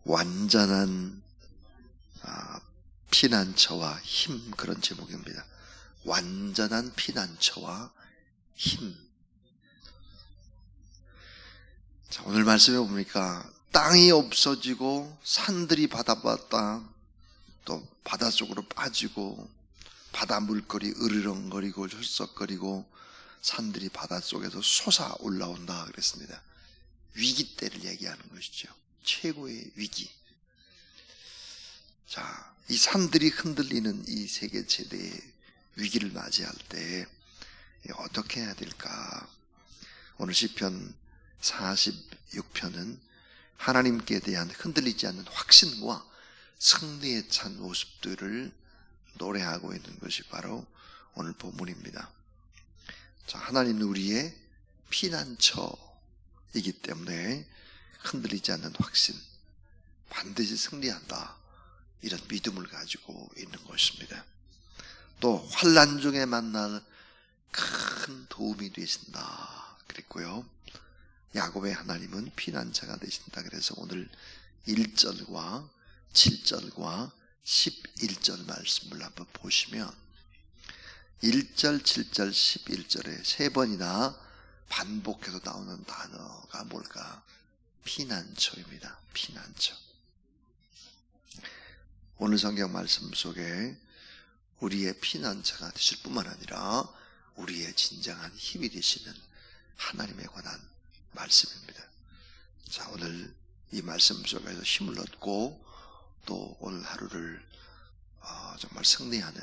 완전한 피난처와 힘, 그런 제목입니다. 완전한 피난처와 힘. 자, 오늘 말씀해 보니까 땅이 없어지고 산들이 바다바다 또 바닷속으로 빠지고 바다 물결이 으르렁거리고 헐썩거리고 산들이 바닷속에서 솟아 올라온다 그랬습니다. 위기 때를 얘기하는 것이죠. 최고의 위기. 자, 이 산들이 흔들리는 이 세계 최대의 위기를 맞이할 때 어떻게 해야 될까? 오늘 시편 46편은 하나님께 대한 흔들리지 않는 확신과 승리에 찬 모습들을 노래하고 있는 것이 바로 오늘 본문입니다. 자, 하나님은 우리의 피난처이기 때문에 흔들리지 않는 확신, 반드시 승리한다, 이런 믿음을 가지고 있는 것입니다. 또 환난 중에 만날 큰 도움이 되신다 그랬고요. 야곱의 하나님은 피난처가 되신다. 그래서 오늘 1절과 7절과 11절 말씀을 한번 보시면 1절, 7절, 11절에 세 번이나 반복해서 나오는 단어가 뭘까? 피난처입니다. 피난처. 오늘 성경 말씀 속에 우리의 피난처가 되실 뿐만 아니라 우리의 진정한 힘이 되시는 하나님에 관한 말씀입니다. 자, 오늘 이 말씀 속에서 힘을 얻고 또 오늘 하루를 정말 승리하는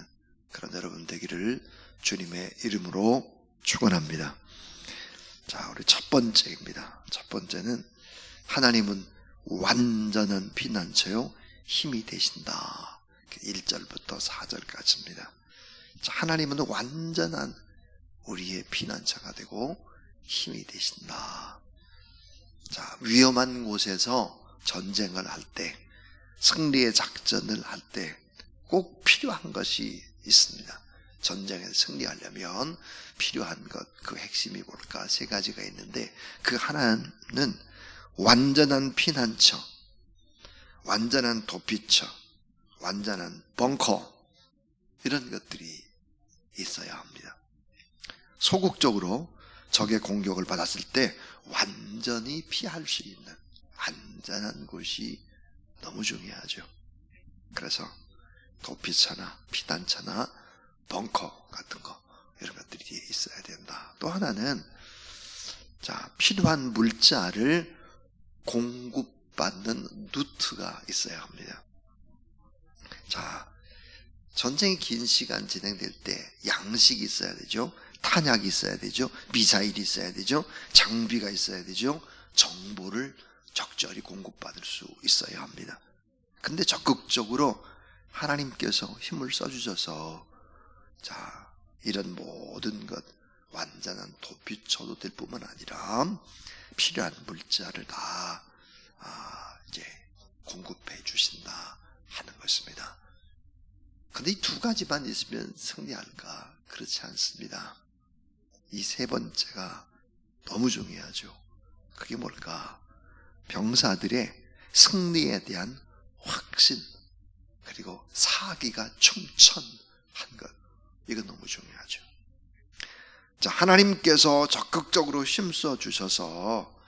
그런 여러분 되기를 주님의 이름으로 축원합니다. 자, 우리 첫 번째입니다. 첫 번째는 하나님은 완전한 피난처요 힘이 되신다. 1절부터 4절까지입니다. 자, 하나님은 완전한 우리의 피난처가 되고 힘이 되신다. 자, 위험한 곳에서 전쟁을 할 때, 승리의 작전을 할 때 꼭 필요한 것이 있습니다. 전쟁에서 승리하려면 필요한 것, 그 핵심이 뭘까? 세 가지가 있는데 그 하나는 완전한 피난처, 완전한 도피처, 완전한 벙커, 이런 것들이 있어야 합니다. 소극적으로 적의 공격을 받았을 때 완전히 피할 수 있는 안전한 곳이 너무 중요하죠. 그래서 도피처나 피난처나 벙커 같은 거, 이런 것들이 있어야 된다. 또 하나는 자, 필요한 물자를 공급받는 루트가 있어야 합니다. 자, 전쟁이 긴 시간 진행될 때 양식이 있어야 되죠. 탄약이 있어야 되죠. 미사일이 있어야 되죠. 장비가 있어야 되죠. 정보를 적절히 공급받을 수 있어야 합니다. 근데 적극적으로 하나님께서 힘을 써주셔서 자, 이런 모든 것 완전한 도피처도 될 뿐만 아니라 필요한 물자를 다 이제 공급해 주신다 하는 것입니다. 근데 이 두 가지만 있으면 승리할까? 그렇지 않습니다. 이 세 번째가 너무 중요하죠. 그게 뭘까? 병사들의 승리에 대한 확신, 그리고 사기가 충천한 것, 이건 너무 중요하죠. 자, 하나님께서 적극적으로 힘써 주셔서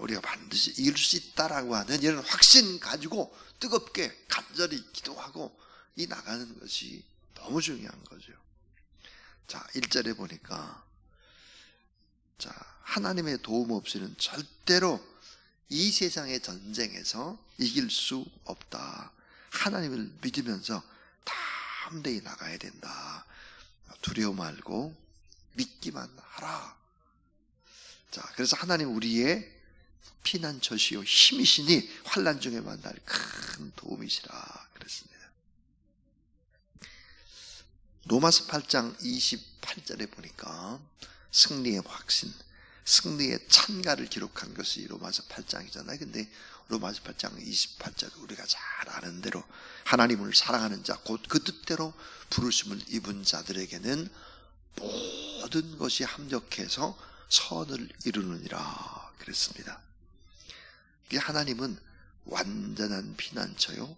우리가 반드시 이길 수 있다라고 하는 이런 확신 가지고 뜨겁게 간절히 기도하고 이 나가는 것이 너무 중요한 거죠. 자, 1절에 보니까 자, 하나님의 도움 없이는 절대로 이 세상의 전쟁에서 이길 수 없다. 하나님을 믿으면서 담대히 나가야 된다. 두려워 말고 믿기만 하라. 자, 그래서 하나님 우리의 피난처시요 힘이시니 환난 중에 만날 큰 도움이시라 그랬습니다. 로마서 8장 28절에 보니까 승리의 확신, 승리의 찬가를 기록한 것이 로마서 8장이잖아요. 근데 로마서 8장 28절 우리가 잘 아는 대로 하나님을 사랑하는 자, 곧 그 뜻대로 부르심을 입은 자들에게는 모든 것이 합력해서 선을 이루느니라 그랬습니다. 하나님은 완전한 피난처요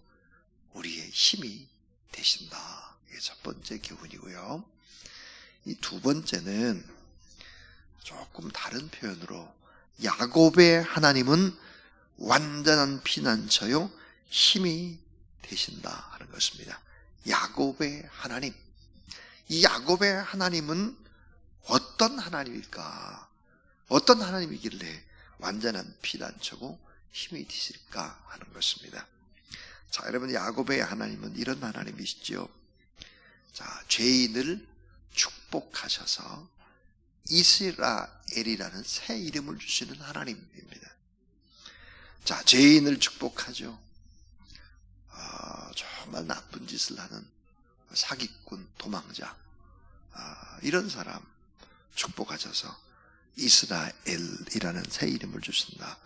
우리의 힘이 되신다. 이게 첫 번째 교훈이고요. 이 두 번째는 조금 다른 표현으로 야곱의 하나님은 완전한 피난처요 힘이 되신다 하는 것입니다. 야곱의 하나님. 이 야곱의 하나님은 어떤 하나님일까? 어떤 하나님이길래 완전한 피난처고 힘이 되실까 하는 것입니다. 자, 여러분, 야곱의 하나님은 이런 하나님이시죠. 자, 죄인을 축복하셔서 이스라엘이라는 새 이름을 주시는 하나님입니다. 자, 죄인을 축복하죠. 정말 나쁜 짓을 하는 사기꾼, 도망자, 이런 사람 축복하셔서 이스라엘이라는 새 이름을 주신다.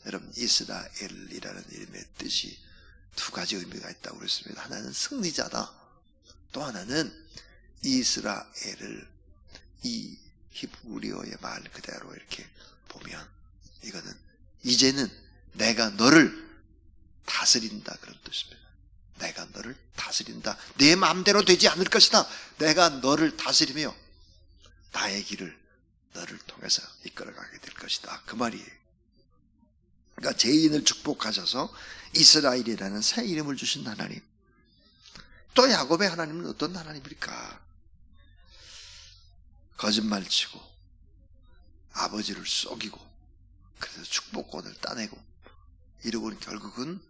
여러분, 이스라엘이라는 이름의 뜻이 두 가지 의미가 있다고 그랬습니다. 하나는 승리자다. 또 하나는 이스라엘을 이 히브리어의 말 그대로 이렇게 보면 이거는 이제는 내가 너를 다스린다 그런 뜻입니다. 내가 너를 다스린다. 내 마음대로 되지 않을 것이다. 내가 너를 다스리며 나의 길을 너를 통해서 이끌어가게 될 것이다. 그 말이에요. 그러니까 죄인을 축복하셔서 이스라엘이라는 새 이름을 주신 하나님. 또 야곱의 하나님은 어떤 하나님일까? 거짓말치고 아버지를 속이고 그래서 축복권을 따내고 이러고는 결국은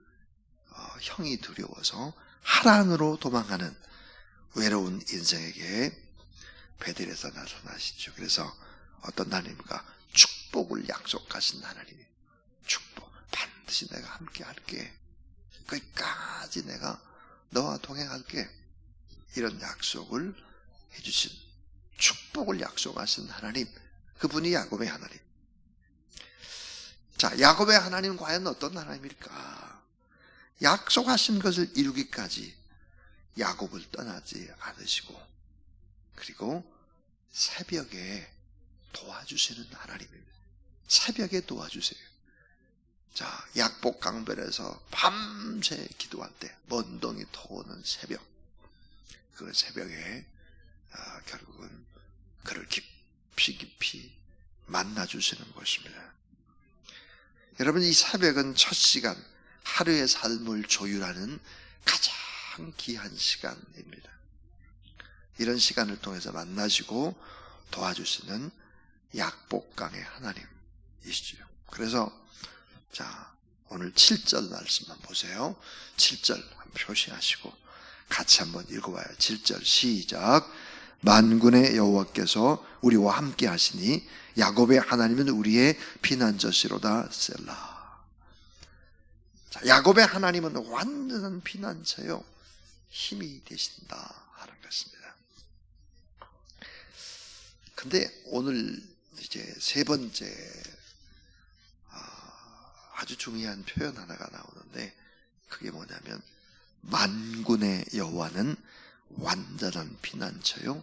형이 두려워서 하란으로 도망하는 외로운 인생에게 베델에서 나타나시죠. 그래서 어떤 하나님과 축복을 약속하신 하나님. 축복. 반드시 내가 함께 할게. 거기까지 내가 너와 동행할게. 이런 약속을 해주신, 축복을 약속하신 하나님. 그분이 야곱의 하나님. 자, 야곱의 하나님은 과연 어떤 하나님일까? 약속하신 것을 이루기까지 야곱을 떠나지 않으시고, 그리고 새벽에 도와주시는 하나님입니다. 새벽에 도와주세요. 자, 약복강변에서 밤새 기도할 때 먼동이 터오는 새벽, 그 새벽에 결국은 그를 깊이 만나주시는 것입니다. 여러분, 이 새벽은 첫 시간, 하루의 삶을 조율하는 가장 귀한 시간입니다. 이런 시간을 통해서 만나시고 도와주시는 약복강의 하나님이시죠. 그래서 자, 오늘 7절 말씀만 보세요. 7절 한번 표시하시고 같이 한번 읽어봐요. 7절 시작. 만군의 여호와께서 우리와 함께 하시니 야곱의 하나님은 우리의 피난처시로다. 셀라. 자, 야곱의 하나님은 완전한 피난처요 힘이 되신다 하는 것입니다. 근데 오늘 이제 세 번째 아주 중요한 표현 하나가 나오는데 그게 뭐냐면 만군의 여호와는 완전한 피난처요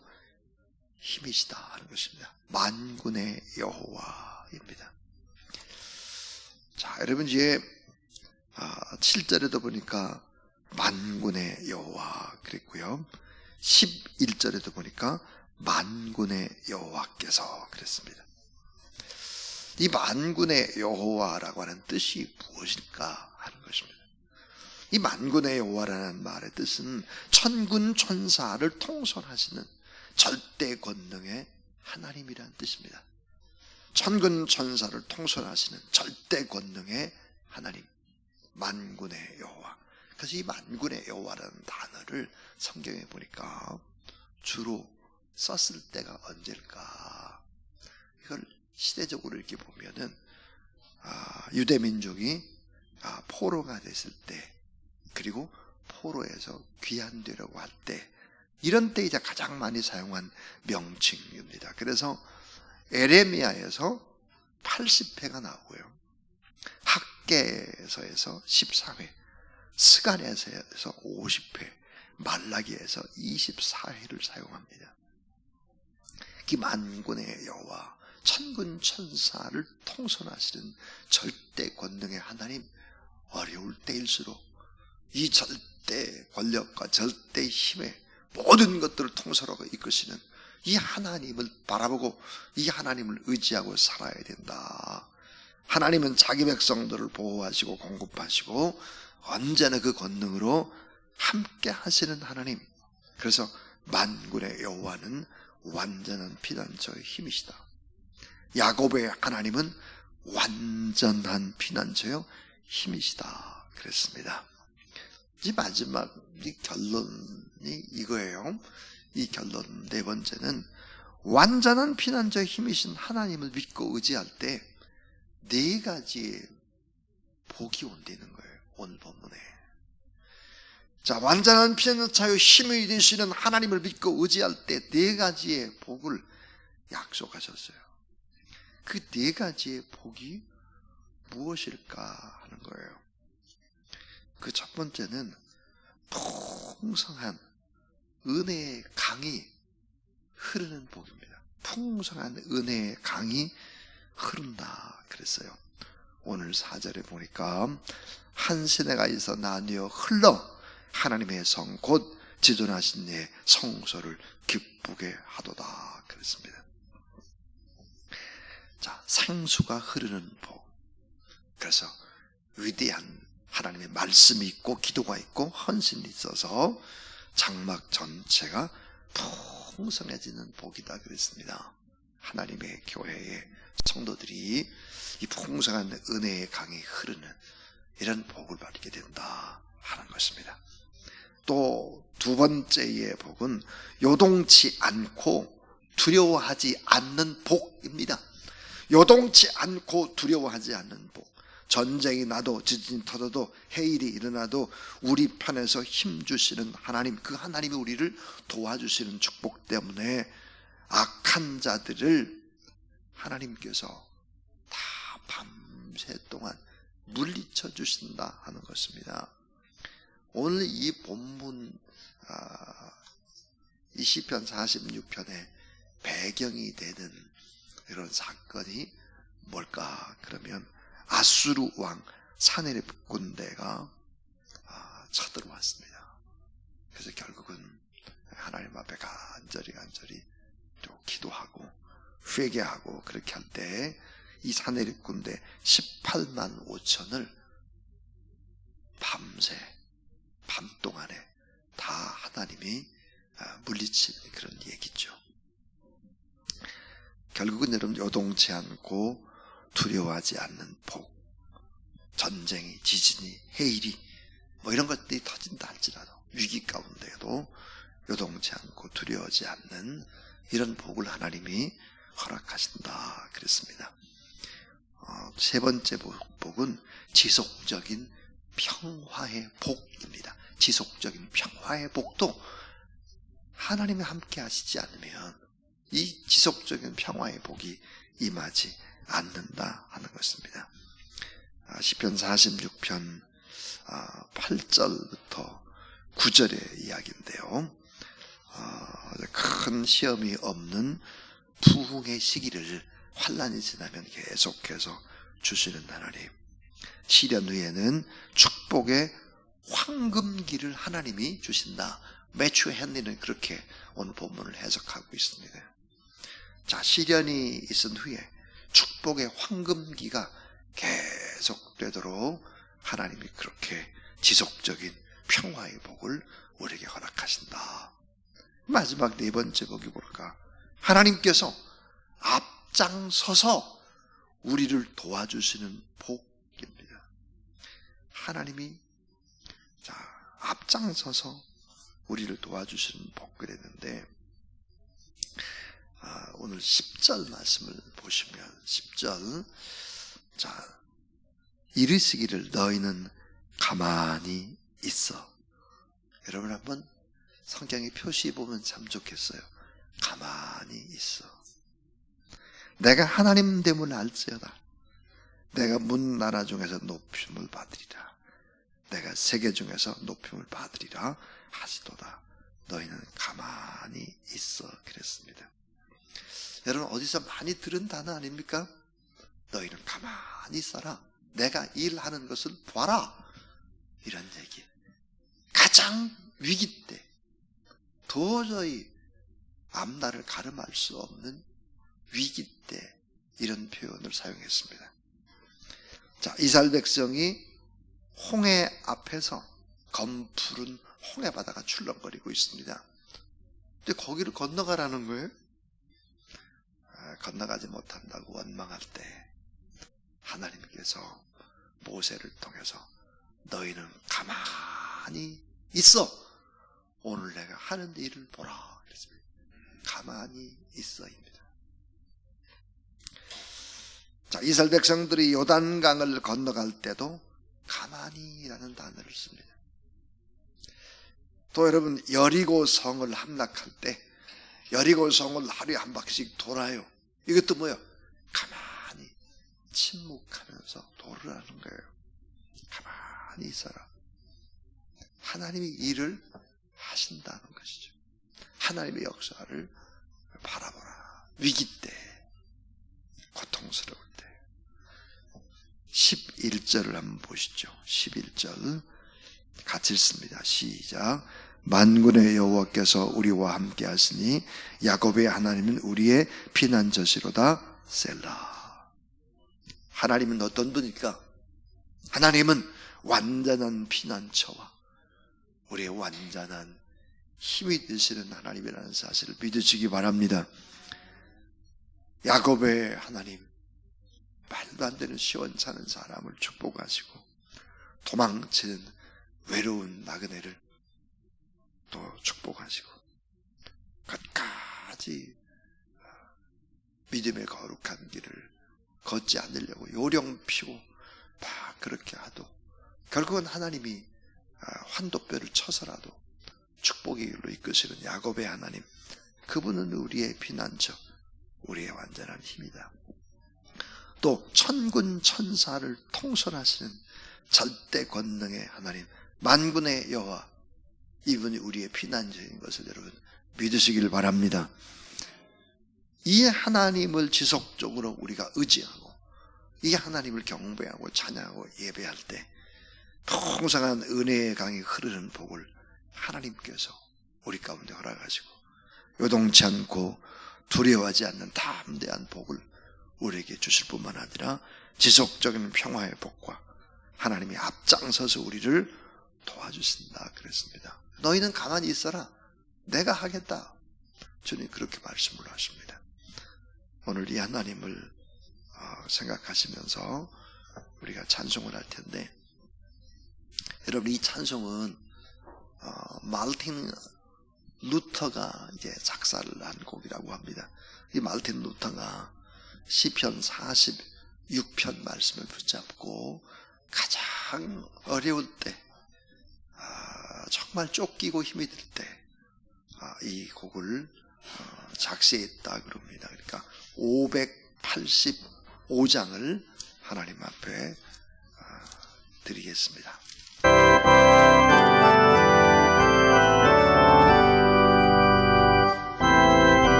힘이시다 하는 것입니다. 만군의 여호와입니다. 자, 여러분 이제 7절에도 보니까 만군의 여호와 그랬고요. 11절에도 보니까 만군의 여호와께서 그랬습니다. 이 만군의 여호와라고 하는 뜻이 무엇일까 하는 것입니다. 이 만군의 여호와라는 말의 뜻은 천군 천사를 통솔하시는 절대 권능의 하나님이라는 뜻입니다. 천군 천사를 통솔하시는 절대 권능의 하나님, 만군의 여호와. 그래서 이 만군의 여호와라는 단어를 성경에 보니까 주로 썼을 때가 언제일까? 이걸 시대적으로 이렇게 보면은 유대 민족이 포로가 됐을 때, 그리고 포로에서 귀환되려고 할 때, 이런 때 이제 가장 많이 사용한 명칭입니다. 그래서 에레미야에서 80회가 나오고요, 학개서에서 14회, 스가랴서에서 50회, 말라기에서 24회를 사용합니다. 이 만군의 여호와, 천군 천사를 통솔하시는 절대 권능의 하나님, 어려울 때일수록 이 절대 권력과 절대 힘의 모든 것들을 통솔하고 이끄시는 이 하나님을 바라보고 이 하나님을 의지하고 살아야 된다. 하나님은 자기 백성들을 보호하시고 공급하시고 언제나 그 권능으로 함께 하시는 하나님. 그래서 만군의 여호와는 완전한 피난처의 힘이시다. 야곱의 하나님은 완전한 피난처의 힘이시다 그랬습니다. 이 마지막 이 결론이 이거예요. 이 결론 네 번째는 완전한 피난처의 힘이신 하나님을 믿고 의지할 때 네 가지의 복이 온다는 거예요. 오늘 본문에. 자, 완전한 피난처의 힘이 되시는 하나님을 믿고 의지할 때 네 가지의 복을 약속하셨어요. 그 네 가지의 복이 무엇일까 하는 거예요. 그 첫 번째는 풍성한 은혜의 강이 흐르는 복입니다. 풍성한 은혜의 강이 흐른다 그랬어요. 오늘 4절에 보니까 한 시내가 있어 나뉘어 흘러 하나님의 성 곧 지존하신 이의 성소를 기쁘게 하도다 그랬습니다. 자, 생수가 흐르는 복. 그래서 위대한 하나님의 말씀이 있고 기도가 있고 헌신이 있어서 장막 전체가 풍성해지는 복이다 그랬습니다. 하나님의 교회의 성도들이 이 풍성한 은혜의 강이 흐르는 이런 복을 받게 된다 하는 것입니다. 또 두 번째의 복은 요동치 않고 두려워하지 않는 복입니다. 요동치 않고 두려워하지 않는 복. 전쟁이 나도 지진이 터져도 해일이 일어나도 우리 편에서 힘주시는 하나님, 그 하나님이 우리를 도와주시는 축복 때문에 악한 자들을 하나님께서 다 밤새 동안 물리쳐 주신다 하는 것입니다. 오늘 이 본문 이 시편 46편의 배경이 되는 이런 사건이 뭘까? 그러면 아수르 왕 사네립 군대가 쳐들어왔습니다. 그래서 결국은 하나님 앞에 간절히 또 기도하고 회개하고 그렇게 할 때 이 사네립 군대 18만 5천을 밤새 밤 동안에 다 하나님이 물리치는 그런 얘기죠. 결국은 여러분 요동치 않고 두려워하지 않는 복, 전쟁이, 지진이, 해일이 뭐 이런 것들이 터진다 할지라도 위기 가운데에도 요동치 않고 두려워하지 않는 이런 복을 하나님이 허락하신다 그랬습니다. 세 번째 복은 지속적인 평화의 복입니다. 지속적인 평화의 복도 하나님이 함께 하시지 않으면 이 지속적인 평화의 복이 임하지 않는다 하는 것입니다. 시편 46편 8절부터 9절의 이야기인데요. 큰 시험이 없는 부흥의 시기를 환난이 지나면 계속해서 주시는 하나님. 시련 후에는 축복의 황금기를 하나님이 주신다. 매추 헨리는 그렇게 오늘 본문을 해석하고 있습니다. 자, 시련이 있은 후에 축복의 황금기가 계속되도록 하나님이 그렇게 지속적인 평화의 복을 우리에게 허락하신다. 마지막 네 번째 복이 뭘까? 하나님께서 앞장서서 우리를 도와주시는 복입니다. 하나님이 앞장서서 우리를 도와주시는 복 그랬는데 오늘 10절 말씀을 보시면 10절 이르시기를 너희는 가만히 있어. 여러분 한번 성경에 표시해 보면 참 좋겠어요. 가만히 있어. 내가 하나님 됨을 알지어다. 내가 문 나라 중에서 높임을 받으리라. 내가 세계 중에서 높임을 받으리라 하시도다. 너희는 가만히 있어 그랬습니다. 여러분 어디서 많이 들은 단어 아닙니까? 너희는 가만히 있어라. 내가 일하는 것을 봐라. 이런 얘기. 가장 위기 때 도저히 앞날을 가름할 수 없는 위기 때 이런 표현을 사용했습니다. 자, 이스라엘 백성이 홍해 앞에서 검푸른 홍해 바다가 출렁거리고 있습니다. 근데 거기를 건너가라는 거예요. 건너가지 못한다고 원망할 때 하나님께서 모세를 통해서 너희는 가만히 있어. 오늘 내가 하는 일을 보라. 그랬습니다. 가만히 있어입니다. 자, 이스라엘 백성들이 요단강을 건너갈 때도 가만히라는 단어를 씁니다. 또 여러분, 여리고 성을 함락할 때 여리고 성을 하루에 한 바퀴씩 돌아요. 이것도 뭐예요? 가만히 침묵하면서 돌으라는 거예요. 가만히 있어라. 하나님이 일을 하신다는 것이죠. 하나님의 역사를 바라보라. 위기 때, 고통스러울 때. 11절을 한번 보시죠. 11절 같이 읽습니다. 시작. 만군의 여호와께서 우리와 함께 하시니 야곱의 하나님은 우리의 피난처시로다. 셀라. 하나님은 어떤 분입니까? 하나님은 완전한 피난처와 우리의 완전한 힘이 되시는 하나님이라는 사실을 믿으시기 바랍니다. 야곱의 하나님, 말도 안 되는 시원찮은 사람을 축복하시고 도망치는 외로운 나그네를 또 축복하시고 끝까지 믿음의 거룩한 길을 걷지 않으려고 요령 피우고 막 그렇게 하도 결국은 하나님이 환도뼈를 쳐서라도 축복의 길로 이끄시는 야곱의 하나님, 그분은 우리의 피난처, 우리의 완전한 힘이다. 또 천군 천사를 통솔하시는 절대 권능의 하나님, 만군의 여호와, 이분이 우리의 피난처인 것을 여러분 믿으시길 바랍니다. 이 하나님을 지속적으로 우리가 의지하고 이 하나님을 경배하고 찬양하고 예배할 때 풍성한 은혜의 강이 흐르는 복을 하나님께서 우리 가운데 허락하시고 요동치 않고 두려워하지 않는 담대한 복을 우리에게 주실 뿐만 아니라 지속적인 평화의 복과 하나님이 앞장서서 우리를 도와주신다 그랬습니다. 너희는 가만히 있어라. 내가 하겠다. 주님 그렇게 말씀을 하십니다. 오늘 이 하나님을 생각하시면서 우리가 찬송을 할 텐데, 여러분 이 찬송은 말틴 루터가 이제 작사를 한 곡이라고 합니다. 이 말틴 루터가 시편 46편 말씀을 붙잡고 가장 어려울 때, 정말 쫓기고 힘이 들 때 이 곡을 작시했다 그럽니다. 그러니까 585장을 하나님 앞에 드리겠습니다.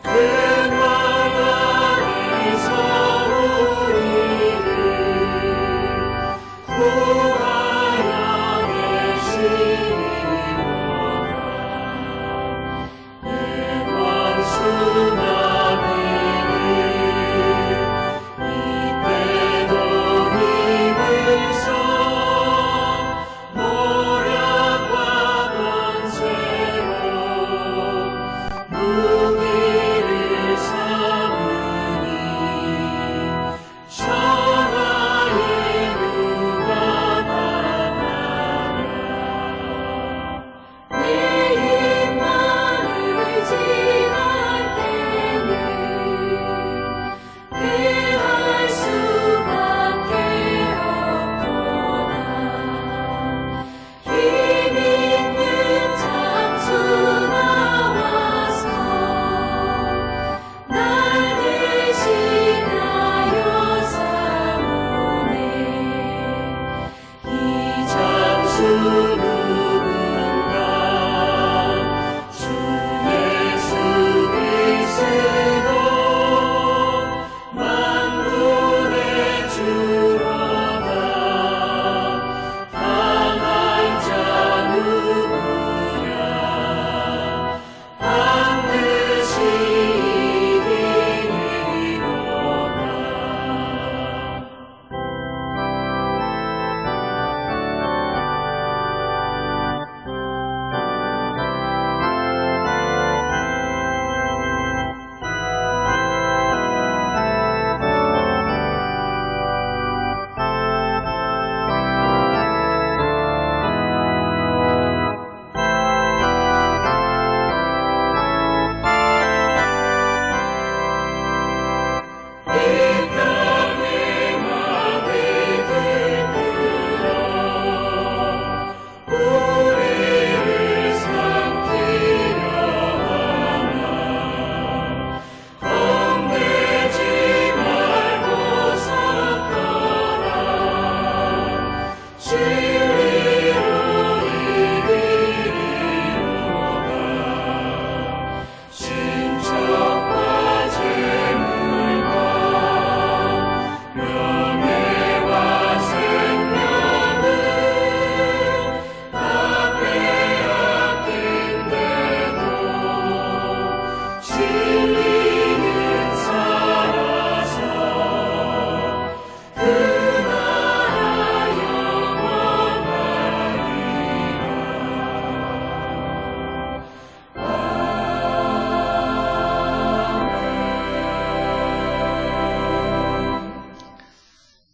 근원 안에서 우리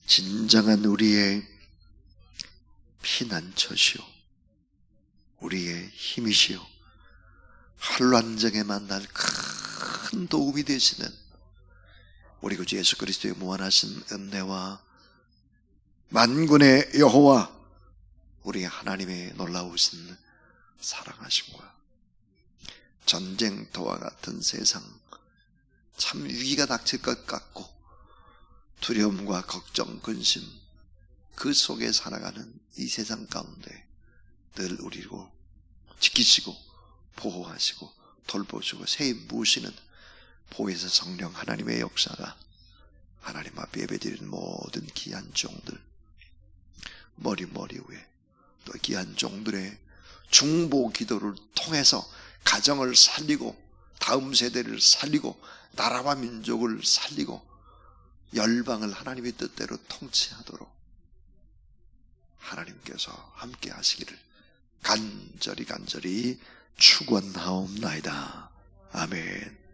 진정한 우리의 피난처시오, 우리의 힘이시오, 한란정에 만날 큰 도움이 되시는 우리 구주 예수 그리스도의 무한하신 은혜와 만군의 여호와 우리 하나님의 놀라우신 사랑하심과 전쟁터와 같은 세상, 참 위기가 닥칠 것 같고 두려움과 걱정, 근심 그 속에 살아가는 이 세상 가운데 늘 우리를 지키시고 보호하시고 돌보시고 세입무시는 보혜사 성령 하나님의 역사가 하나님 앞에 예배드리는 모든 귀한 종들 머리 위에 또 귀한 종들의 중보 기도를 통해서 가정을 살리고 다음 세대를 살리고 나라와 민족을 살리고 열방을 하나님의 뜻대로 통치하도록 하나님께서 함께 하시기를 간절히 축원하옵나이다. 아멘.